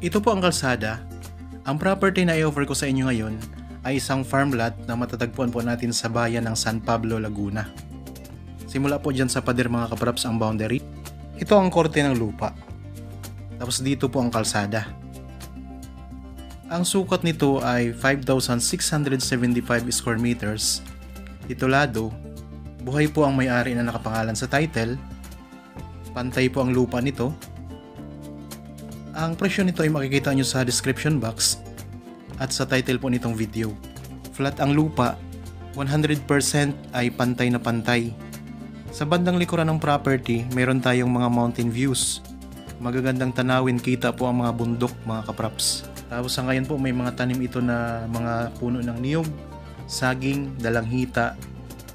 Ito po ang kalsada. Ang property na i-offer ko sa inyo ngayon ay isang farm lot na matatagpuan po natin sa bayan ng San Pablo, Laguna. Simula po dyan sa pader mga kapraps ang boundary. Ito ang korte ng lupa. Tapos dito po ang kalsada. Ang sukat nito ay 5,675 square meters. Titulado, buhay po ang may-ari na nakapangalan sa title. Pantay po ang lupa nito. Ang presyo nito ay makikita nyo sa description box at sa title po nitong video. Flat ang lupa, 100% ay pantay na pantay. Sa bandang likuran ng property, meron tayong mga mountain views. Magagandang tanawin, kita po ang mga bundok mga kapraps. Tapos sa ngayon po may mga tanim ito na mga puno ng niyog, saging, dalanghita,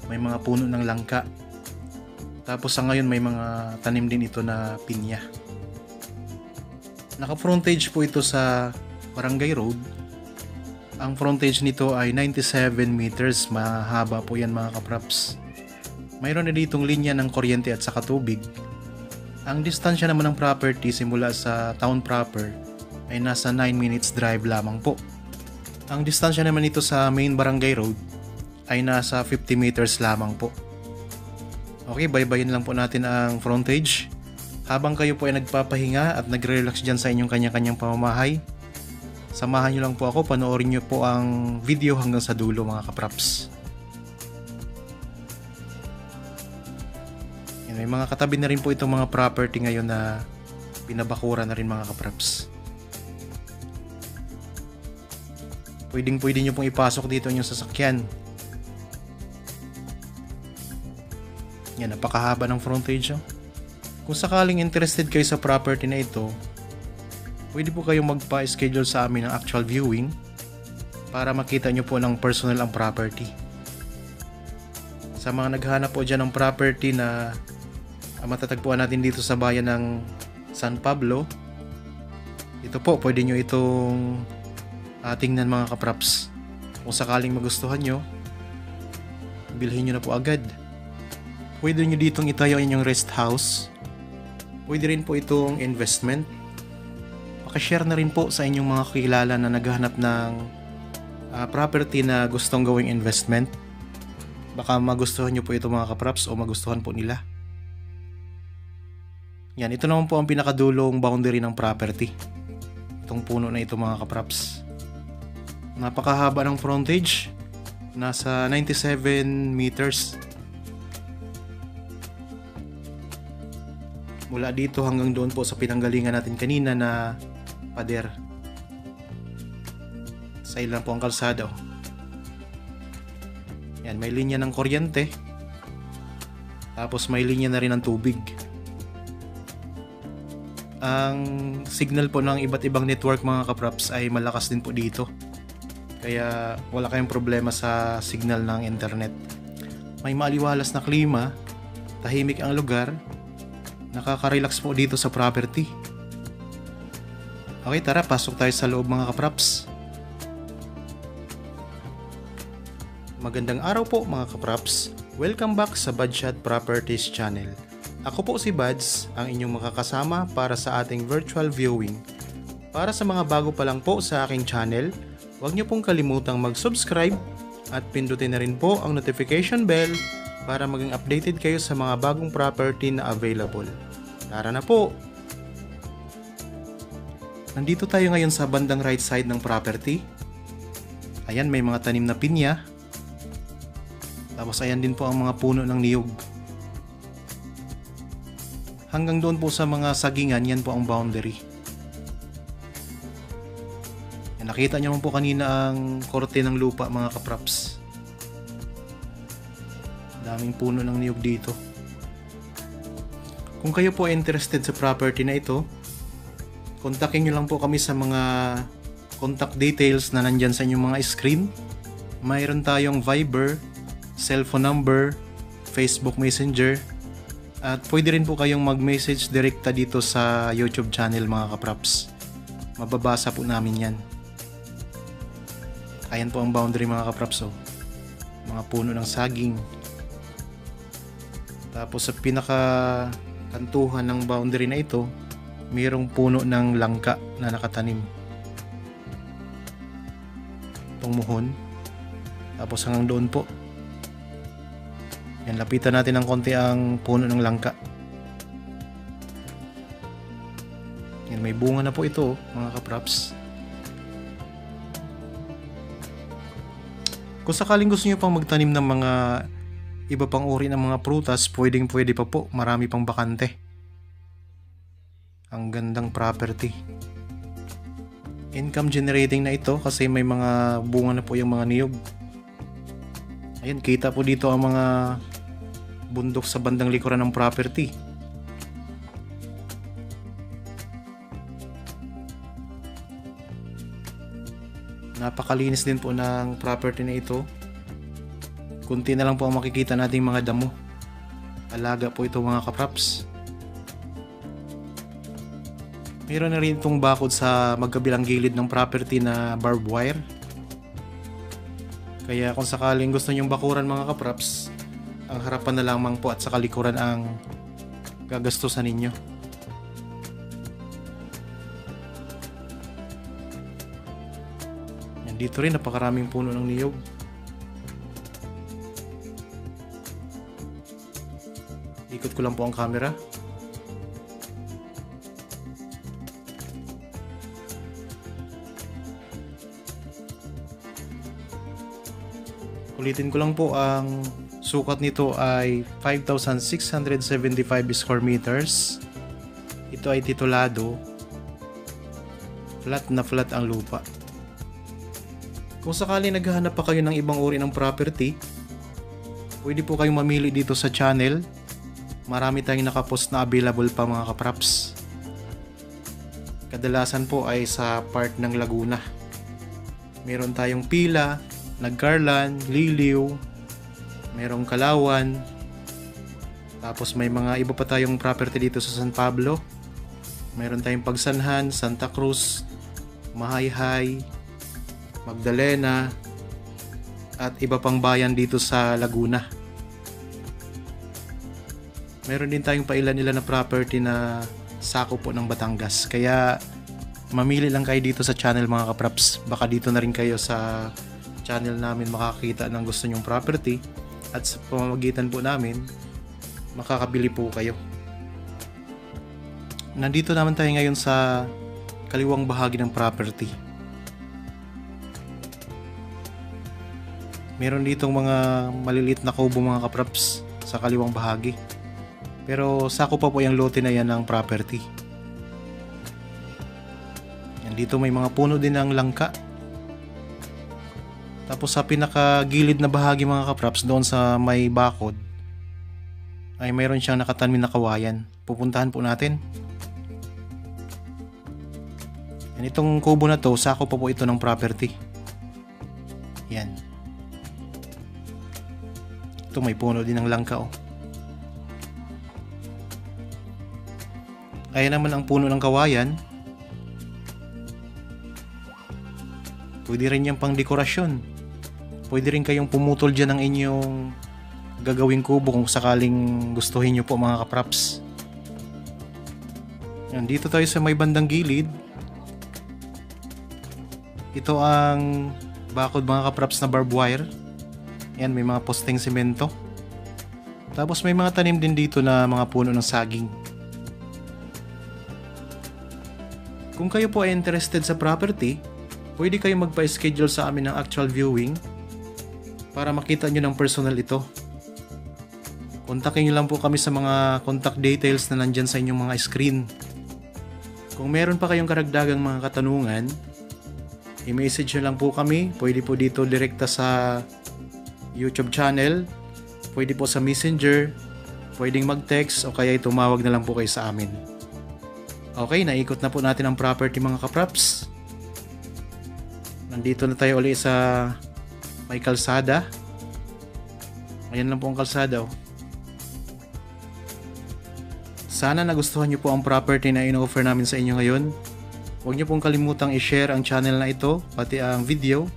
may mga puno ng langka. Tapos sa ngayon may mga tanim din ito na pinya. Naka-frontage po ito sa Barangay Road. Ang frontage nito ay 97 meters. Mahaba po yan mga kapraps. Mayroon na ditong linya ng kuryente at saka tubig. Ang distansya naman ng property simula sa town proper ay nasa 9 minutes drive lamang po. Ang distansya naman nito sa main Barangay Road ay nasa 50 meters lamang po. Okay, baybayin lang po natin ang frontage. Habang kayo po ay nagpapahinga at nagre-relax dyan sa inyong kanya-kanyang pamamahay, samahan nyo lang po ako, panoorin nyo po ang video hanggang sa dulo mga kapraps. Yan, may mga katabi na rin po itong mga property ngayon na pinabakura na rin mga kapraps. Pwede nyo pong ipasok dito yung sasakyan. Yan, napakahaba ng frontage. Kung sakaling interested kayo sa property na ito, pwede po kayong magpa-schedule sa amin ng actual viewing para makita nyo po ng personal ang property. Sa mga naghahanap po dyan ng property na matatagpuan natin dito sa bayan ng San Pablo, ito po, pwede nyo itong tingnan mga kapraps. Kung sakaling magustuhan nyo, bilhin nyo na po agad. Pwede nyo ditong itayo inyong rest house. Pwede rin po itong investment. Pakishare na rin po sa inyong mga kakilala na naghahanap ng property na gustong gawing investment. Baka magustuhan nyo po ito mga kapraps o magustuhan po nila. Yan, ito naman po ang pinakadulong boundary ng property. Itong puno na ito mga kapraps. Napakahaba ng frontage. Nasa 97 meters. Mula dito hanggang doon po sa pinanggalingan natin kanina na pader. Sa ilan po ang kalsada. Yan, may linya ng kuryente. Tapos may linya na rin ng tubig. Ang signal po ng iba't ibang network mga kapraps ay malakas din po dito. Kaya wala kayong problema sa signal ng internet. May maaliwalas na klima. Tahimik ang lugar. Nakaka-relax po dito sa property. Okay, tara, pasok tayo sa loob mga kapraps. Magandang araw po mga kapraps. Welcome back sa Budshot Properties channel. Ako po si Buds, ang inyong makakasama para sa ating virtual viewing. Para sa mga bago pa lang po sa aking channel, huwag niyo pong kalimutang mag-subscribe at pindutin na rin po ang notification bell para maging updated kayo sa mga bagong property na available. Tara na po! Nandito tayo ngayon sa bandang right side ng property. Ayan, may mga tanim na pinya. Tapos ayan din po ang mga puno ng niyog. Hanggang doon po sa mga sagingan, yan po ang boundary. Yan, nakita nyo po kanina ang korte ng lupa mga kapraps. Daming puno ng niyog dito. Kung kayo po ay interested sa property na ito, kontakin nyo lang po kami sa mga contact details na nandyan sa inyong mga screen. Mayroon tayong Viber, cellphone number, Facebook Messenger, at pwede rin po kayong mag-message direkta dito sa YouTube channel mga kapraps. Mababasa po namin yan. Ayan po ang boundary mga kapraps. Mga puno ng saging. Tapos sa pinaka kantuhan ng boundary na ito, mayroong puno ng langka. na nakatanim. Itong muhon. Tapos hanggang doon po. Yan, lapitan natin ng konti ang puno ng langka. Yan, may bunga na po ito mga kapraps. Kung sakaling gusto nyo pang magtanim ng mga iba pang uri ng mga prutas, pwede pa po. Marami pang bakante. Ang gandang property. Income generating na ito kasi may mga bunga na po yung mga niyog. Ayan, kita po dito ang mga bundok sa bandang likuran ng property. Napakalinis din po ng property na ito. Kunti na lang po ang makikita nating mga damo. Alaga po ito mga kapraps. Meron na rin itong bakod sa magkabilang gilid ng property na barbed wire. Kaya kung sakaling gusto nyong bakuran mga kapraps, ang harapan na lamang po at sa kalikuran ang gagastusan ninyo. Yan, dito rin napakaraming puno ng niyog. Ikot ko lang po ang camera. Ulitin ko lang po, ang sukat nito ay 5,675 square meters. Ito ay titulado. Flat na flat ang lupa. Kung sakali naghahanap pa kayo ng ibang uri ng property, pwede po kayong mamili dito sa channel. Marami tayong nakapost na available pa mga kapraps. Kadalasan po ay sa part ng Laguna. Meron tayong Pila, Nagcarlan, Liliw, merong Kalawan, tapos may mga iba pa tayong property dito sa San Pablo. Meron tayong Pagsanhan, Santa Cruz, Mahayhay, Magdalena, at iba pang bayan dito sa Laguna. Meron din tayong pailan-ilan na property na sakop po ng Batangas. Kaya mamili lang kayo dito sa channel mga kapraps. Baka dito na rin kayo sa channel namin makakita ng gusto nyong property, at sa pamamagitan po namin makakabili po kayo. Nandito naman tayo ngayon sa kaliwang bahagi ng property. Meron ditong mga maliliit na kubo mga kapraps sa kaliwang bahagi, pero sako pa po yung lote na yan ng property. Yan, dito may mga puno din ng langka. Tapos sa pinakagilid na bahagi mga kapraps, doon sa may bakod, ay mayroon siyang nakatanim na kawayan. Pupuntahan po natin. Yan, itong kubo na to, sako pa po ito ng property. Yan. Ito may puno din ng langka oh. Ayan naman ang puno ng kawayan. Pwede rin yung pang dekorasyon. Pwede rin kayong pumutol dyan ng inyong gagawing kubo kung sakaling gustuhin nyo po mga kapraps. Yan, dito tayo sa may bandang gilid. Ito ang bakod mga kapraps na barbed wire. Yan, may mga posteng semento. Tapos may mga tanim din dito na mga puno ng saging. Kung kayo po ay interested sa property, pwede kayong magpa-schedule sa amin ng actual viewing para makita nyo ng personal ito. Kontakin nyo lang po kami sa mga contact details na nandyan sa inyong mga screen. Kung meron pa kayong karagdagang mga katanungan, i-message nyo lang po kami. Pwede po dito direkta sa YouTube channel, pwede po sa Messenger, pwedeng mag-text o kaya tumawag na lang po kayo sa amin. Okay, naikot na po natin ang property mga kapraps. Nandito na tayo ulit sa may kalsada. Ayan lang po ang kalsada oh. Sana nagustuhan nyo po ang property na in-offer namin sa inyo ngayon. Huwag nyo pong kalimutang i-share ang channel na ito, pati ang video.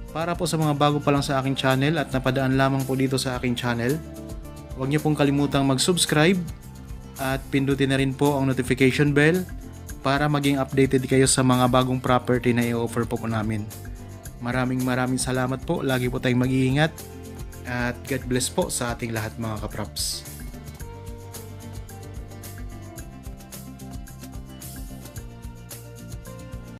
Para po sa mga bago pa lang sa aking channel at napadaan lamang po dito sa aking channel, huwag nyo pong kalimutang mag-subscribe at pindutin na rin po ang notification bell para maging updated kayo sa mga bagong property na i-offer po namin. Maraming salamat po. Lagi po tayong mag-iingat at God bless po sa ating lahat mga kaprops.